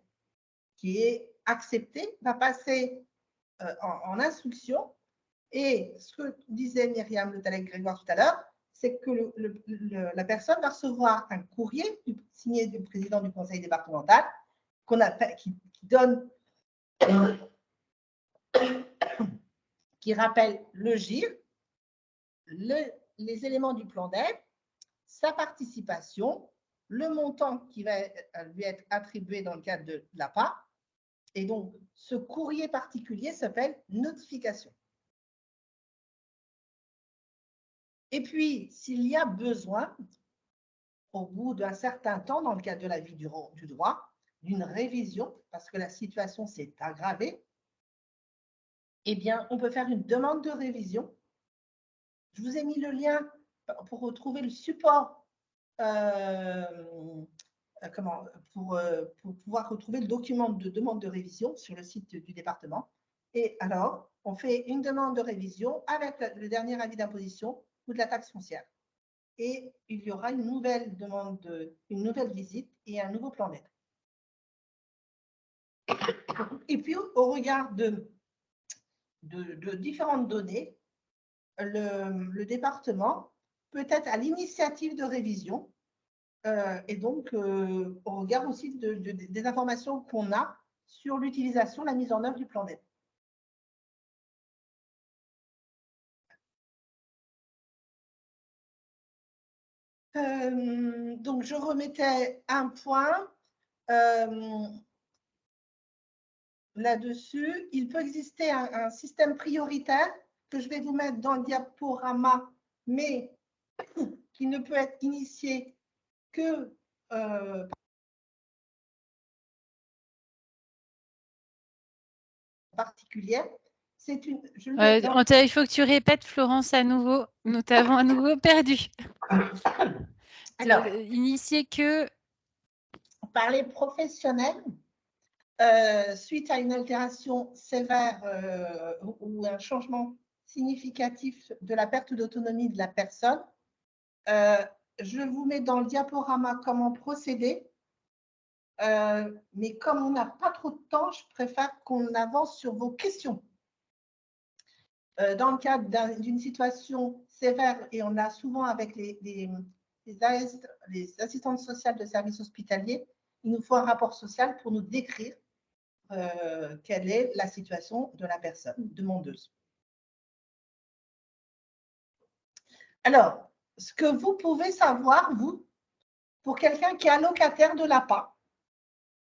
qui est accepté va passer en instruction. Et ce que disait Myriam Le Tallec-Grégoire tout à l'heure, c'est que la personne va recevoir un courrier signé du président du conseil départemental qui rappelle le GIR, les éléments du plan d'aide, sa participation, le montant qui va lui être attribué dans le cadre de l'APA. Et donc, ce courrier particulier s'appelle notification. Et puis, s'il y a besoin, au bout d'un certain temps, dans le cadre de la vie du droit, d'une révision, parce que la situation s'est aggravée, eh bien, on peut faire une demande de révision. Je vous ai mis le lien pour retrouver le support, pour pouvoir retrouver le document de demande de révision sur le site du département. Et alors, on fait une demande de révision avec le dernier avis d'imposition ou de la taxe foncière. Et il y aura une nouvelle demande, une nouvelle visite et un nouveau plan d'aide. Et puis, au regard de différentes données, le département peut être à l'initiative de révision et donc au regard aussi des informations qu'on a sur l'utilisation, la mise en œuvre du plan d'aide. Donc, je remettais un point là-dessus. Il peut exister un système prioritaire que je vais vous mettre dans le diaporama, mais qui ne peut être initié que particulière. C'est une. Il faut que tu répètes, Florence, à nouveau. Nous t'avons à nouveau perdu. Alors, initié que par les professionnels suite à une altération sévère ou un changement significatif de la perte d'autonomie de la personne. Je vous mets dans le diaporama comment procéder, mais comme on n'a pas trop de temps, je préfère qu'on avance sur vos questions. Dans le cadre d'une situation sévère, et on a souvent avec les assistantes sociales de services hospitaliers, il nous faut un rapport social pour nous décrire quelle est la situation de la personne demandeuse. Alors, ce que vous pouvez savoir, vous, pour quelqu'un qui est allocataire de l'APA,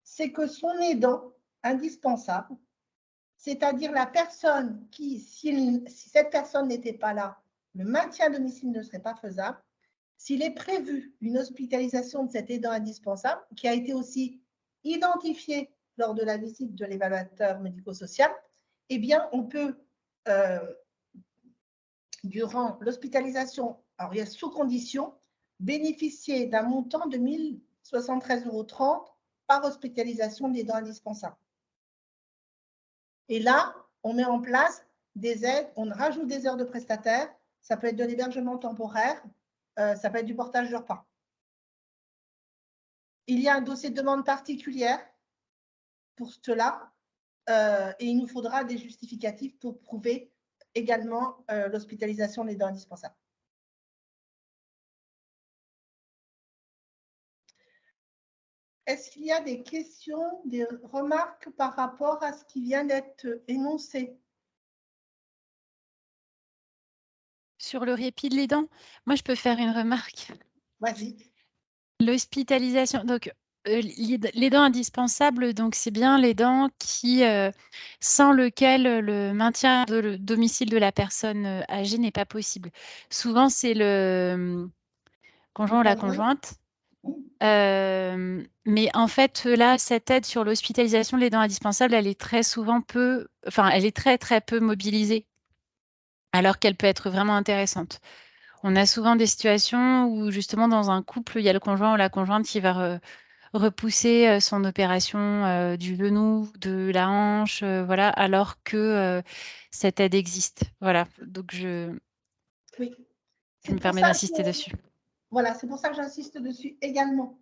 c'est que son aidant indispensable, c'est-à-dire la personne qui, si cette personne n'était pas là, le maintien à domicile ne serait pas faisable, s'il est prévu une hospitalisation de cet aidant indispensable, qui a été aussi identifié lors de la visite de l'évaluateur médico-social, eh bien, on peut, durant l'hospitalisation, alors il y a sous condition, bénéficier d'un montant de 1 073,30 € par hospitalisation d'aidant indispensable. Et là, on met en place des aides, on rajoute des heures de prestataire, ça peut être de l'hébergement temporaire, ça peut être du portage de repas. Il y a un dossier de demande particulière pour cela et il nous faudra des justificatifs pour prouver également l'hospitalisation d'aidant indispensable. Est-ce qu'il y a des questions, des remarques par rapport à ce qui vient d'être énoncé? sur le répit de l'aidant, moi je peux faire une remarque. Vas-y. L'hospitalisation, donc l'aidant indispensable, donc c'est bien l'aidant qui, sans lequel le maintien de le domicile de la personne âgée n'est pas possible. Souvent, c'est le conjoint ou la conjointe Mais en fait, là, cette aide sur l'hospitalisation de l'aidant indispensable, elle est très souvent elle est très, très peu mobilisée, alors qu'elle peut être vraiment intéressante. On a souvent des situations où, justement, dans un couple, il y a le conjoint ou la conjointe qui va repousser son opération du genou, de la hanche, voilà, alors que cette aide existe. Voilà, donc Oui. je me permets d'insister dessus. Voilà, c'est pour ça que j'insiste dessus également.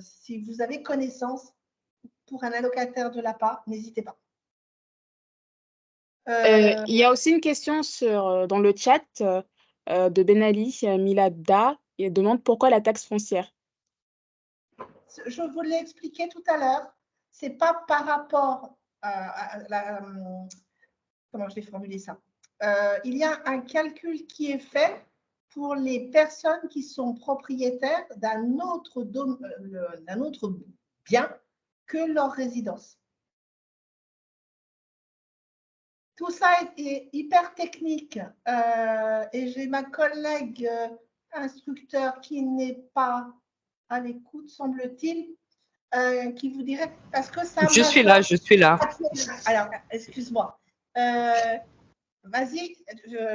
Si vous avez connaissance pour un allocataire de l'APA, n'hésitez pas. Il y a aussi une question dans le chat de Benali Milada. Il demande pourquoi la taxe foncière. Je vous l'ai expliqué tout à l'heure. Ce n'est pas par rapport comment je vais formuler ça. Il y a un calcul qui est fait pour les personnes qui sont propriétaires d'un autre bien que leur résidence. Tout ça est hyper technique et j'ai ma collègue instructeur qui n'est pas à l'écoute, semble-t-il, qui vous dirait, parce que ça... Je suis là. Alors, excuse-moi. Vas-y,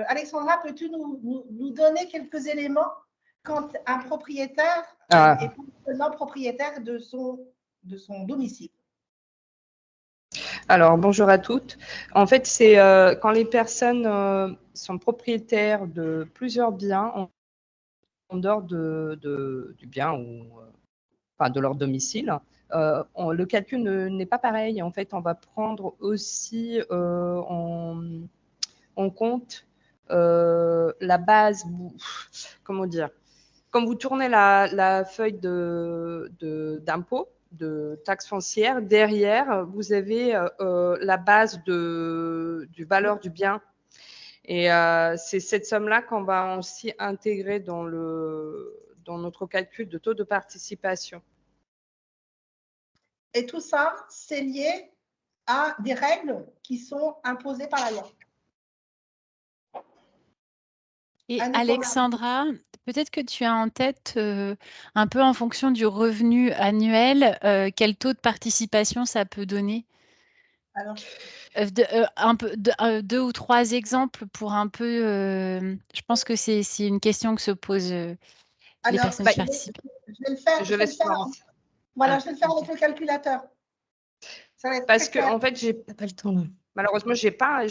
Alexandra, peux-tu nous donner quelques éléments quand un propriétaire est non propriétaire de son domicile? Alors, bonjour à toutes. En fait, c'est quand les personnes sont propriétaires de plusieurs biens en dehors du bien ou enfin, de leur domicile, le calcul n'est pas pareil. En fait, on va prendre aussi en compte la base, comment dire, quand vous tournez la feuille d'impôt, de taxe foncière, derrière, vous avez la base du valeur du bien. Et c'est cette somme-là qu'on va aussi intégrer dans notre calcul de taux de participation. Et tout ça, c'est lié à des règles qui sont imposées par la loi. Et Alexandra, peut-être que tu as en tête, un peu en fonction du revenu annuel, quel taux de participation ça peut donner? Alors, deux ou trois exemples pour un peu... je pense que c'est une question que se posent les personnes qui participent. Je vais le faire. Je laisse Florence. Voilà, je vais le faire avec le calculateur. Ça va être parce que, clair. en fait, j'ai pas le temps. Malheureusement, j'ai pas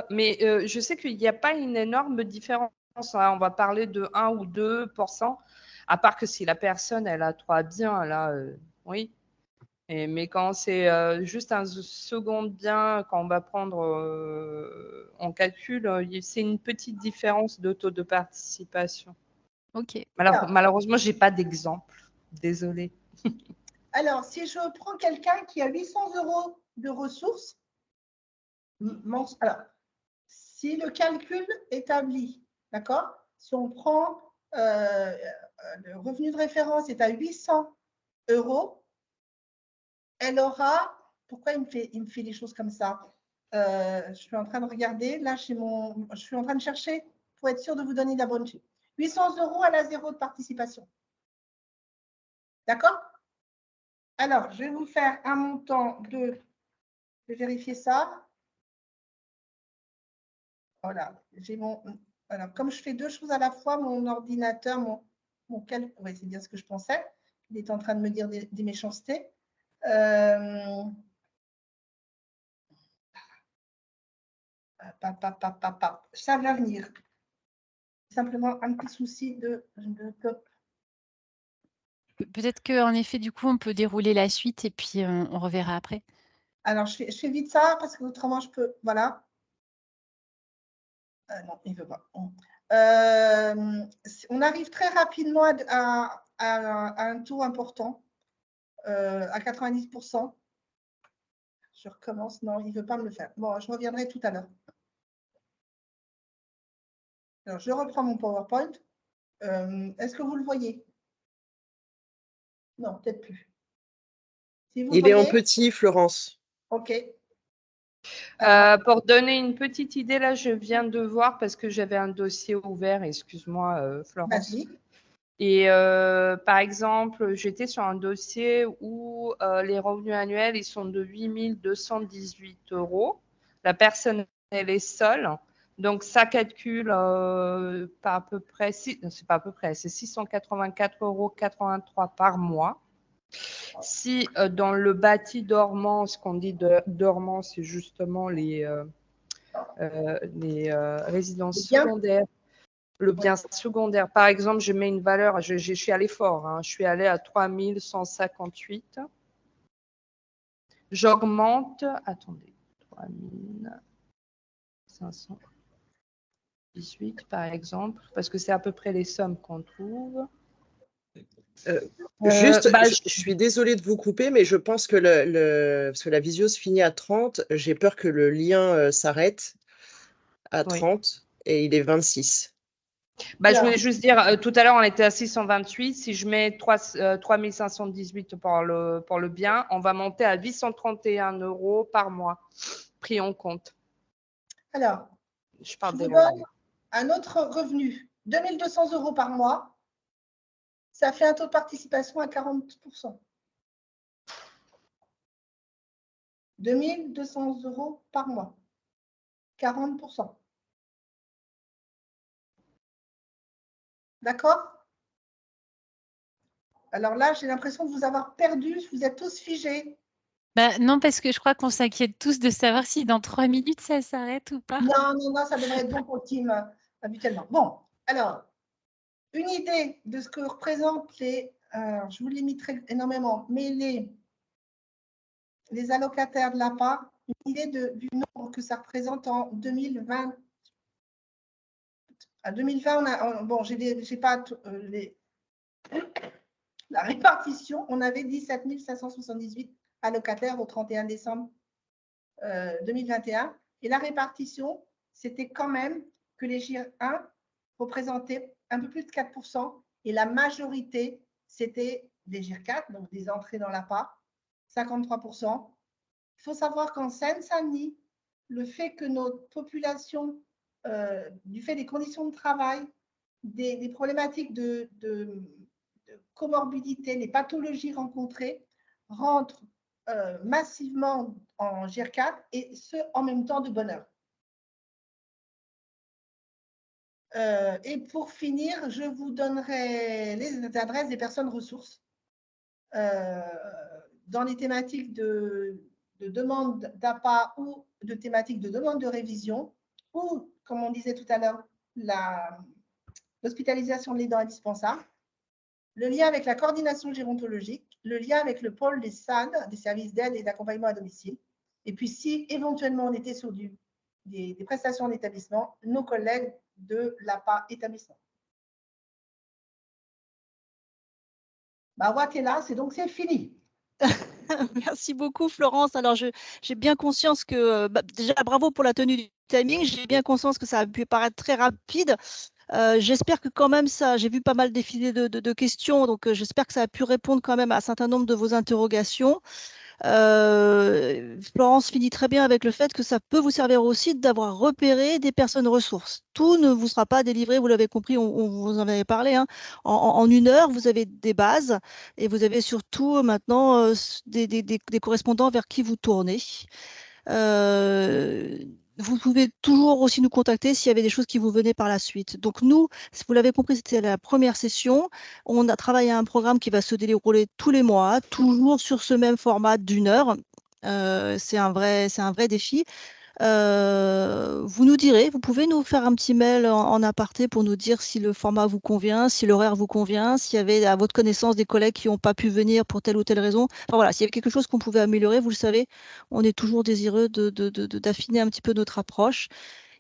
mais je sais qu'il n'y a pas une énorme différence. Hein. On va parler de 1 ou 2%, à part que si la personne, elle a 3 biens, là, oui. Mais quand c'est juste un second bien, quand on va prendre en calcul, c'est une petite différence de taux de participation. Ok. Malheureusement, je n'ai pas d'exemple. Désolée. Alors, si je prends quelqu'un qui a 800 € de ressources, alors, si le calcul établi, d'accord, si on prend le revenu de référence est à 800 €, elle aura, pourquoi il me fait des choses comme ça? Je suis en train de regarder, là, je suis en train de chercher pour être sûre de vous donner la bonne chiffre. 800 €, elle a 0 de participation. D'accord? Alors, je vais vous faire un montant de... Je vais vérifier ça. Voilà, j'ai mon... Alors, comme je fais deux choses à la fois, mon ordinateur, mon calcul... Oui, c'est bien ce que je pensais. Il est en train de me dire des méchancetés. Ça va venir. Simplement un petit souci de top. Peut-être qu'en effet, du coup, on peut dérouler la suite et puis on reverra après. Alors, je fais vite ça parce que autrement, je peux... Voilà. Non, il ne veut pas. On arrive très rapidement à un taux important, à 90%. Je recommence. Non, il ne veut pas me le faire. Bon, je reviendrai tout à l'heure. Alors, je reprends mon PowerPoint. Est-ce que vous le voyez? Non, peut-être plus. Si vous Il voyez, est en petit, Florence. OK. Pour donner une petite idée, là, je viens de voir parce que j'avais un dossier ouvert, excuse-moi, Florence. Vas-y. Et par exemple, j'étais sur un dossier où les revenus annuels, ils sont de 8 218 €. La personne, elle est seule. Donc, ça calcule pas à peu près, c'est pas à peu près, c'est 684,83 € par mois. Si dans le bâti dormant, ce qu'on dit dormant, c'est justement les résidences secondaires, le bien secondaire. Par exemple, je mets une valeur, je suis allée fort, hein, je suis allée à 3158. J'augmente, attendez, 3518 par exemple, parce que c'est à peu près les sommes qu'on trouve. Juste, je suis désolée de vous couper, mais je pense que parce que la visio se finit à 30, j'ai peur que le lien s'arrête à 30 et il est 26. Je voulais juste dire, tout à l'heure, on était à 628. Si je mets 3518 pour le bien, on va monter à 831 € par mois, pris en compte. Alors, je vous donne un autre revenu, 2200 € par mois. Ça fait un taux de participation à 40%. 2200 € par mois. 40%. D'accord? Alors là, j'ai l'impression de vous avoir perdu. Vous êtes tous figés. Non, parce que je crois qu'on s'inquiète tous de savoir si dans 3 minutes, ça s'arrête ou pas. Non, ça devrait être bon pour le team habituellement. Bon, alors, une idée de ce que représentent les... je vous limiterai énormément, mais les allocataires de l'APA, une idée du nombre que ça représente en 2020. À 2020, bon, j'ai pas la répartition, on avait 17 578 allocataires au 31 décembre 2021. Et la répartition, c'était quand même que les GIR 1 représentaient un peu plus de 4%, et la majorité, c'était des GIR 4, donc des entrées dans l'APA, 53%. Il faut savoir qu'en Seine-Saint-Denis, le fait que notre population, du fait des conditions de travail, des problématiques de comorbidité, les pathologies rencontrées, rentrent massivement en GIR 4, et ce, en même temps de bonne heure. Et pour finir, je vous donnerai les adresses des personnes ressources dans les thématiques de demande d'APA ou de thématiques de demande de révision, ou, comme on disait tout à l'heure, l'hospitalisation de l'aidant indispensable, le lien avec la coordination gérontologique, le lien avec le pôle des SAD, des services d'aide et d'accompagnement à domicile. Et puis, si éventuellement on était sur des prestations en établissement, nos collègues de l'APA établissement. Marois, tu es là, c'est fini. Merci beaucoup, Florence. Alors, j'ai bien conscience que, déjà, bravo pour la tenue du timing. J'ai bien conscience que ça a pu paraître très rapide. J'espère que quand même ça, j'ai vu pas mal défiler de questions, donc j'espère que ça a pu répondre quand même à un certain nombre de vos interrogations. Florence finit très bien avec le fait que ça peut vous servir aussi d'avoir repéré des personnes ressources. Tout ne vous sera pas délivré, vous l'avez compris, on vous en avait parlé, hein. En 1 heure, vous avez des bases et vous avez surtout maintenant des correspondants vers qui vous tournez. Vous pouvez toujours aussi nous contacter s'il y avait des choses qui vous venaient par la suite. Donc nous, si vous l'avez compris, c'était la première session. On a travaillé à un programme qui va se dérouler tous les mois, toujours sur ce même format d'1 heure. C'est un vrai défi. Vous nous direz, vous pouvez nous faire un petit mail en aparté pour nous dire si le format vous convient, si l'horaire vous convient, s'il y avait à votre connaissance des collègues qui n'ont pas pu venir pour telle ou telle raison. Enfin voilà, s'il y avait quelque chose qu'on pouvait améliorer, vous le savez, on est toujours désireux d'affiner un petit peu notre approche.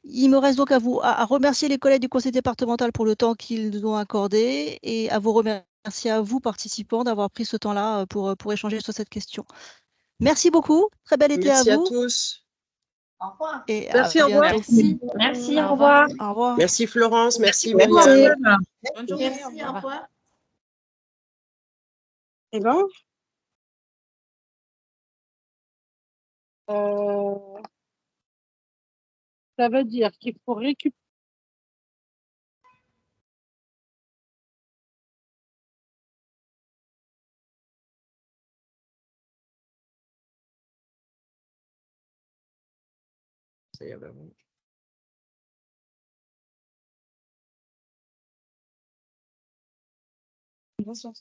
Il me reste donc à remercier les collègues du conseil départemental pour le temps qu'ils nous ont accordé et à vous remercier à vous, participants, d'avoir pris ce temps-là pour échanger sur cette question. Merci beaucoup. Très bel été à vous. Merci à tous. Au revoir. Et Merci, à au revoir. bientôt. Merci, au revoir. Au revoir. Merci Florence, merci Merci. Myriam. Bonne journée, merci, au revoir. Eh ben, ça veut dire qu'il faut récupérer ça y est, vraiment. Bonsoir.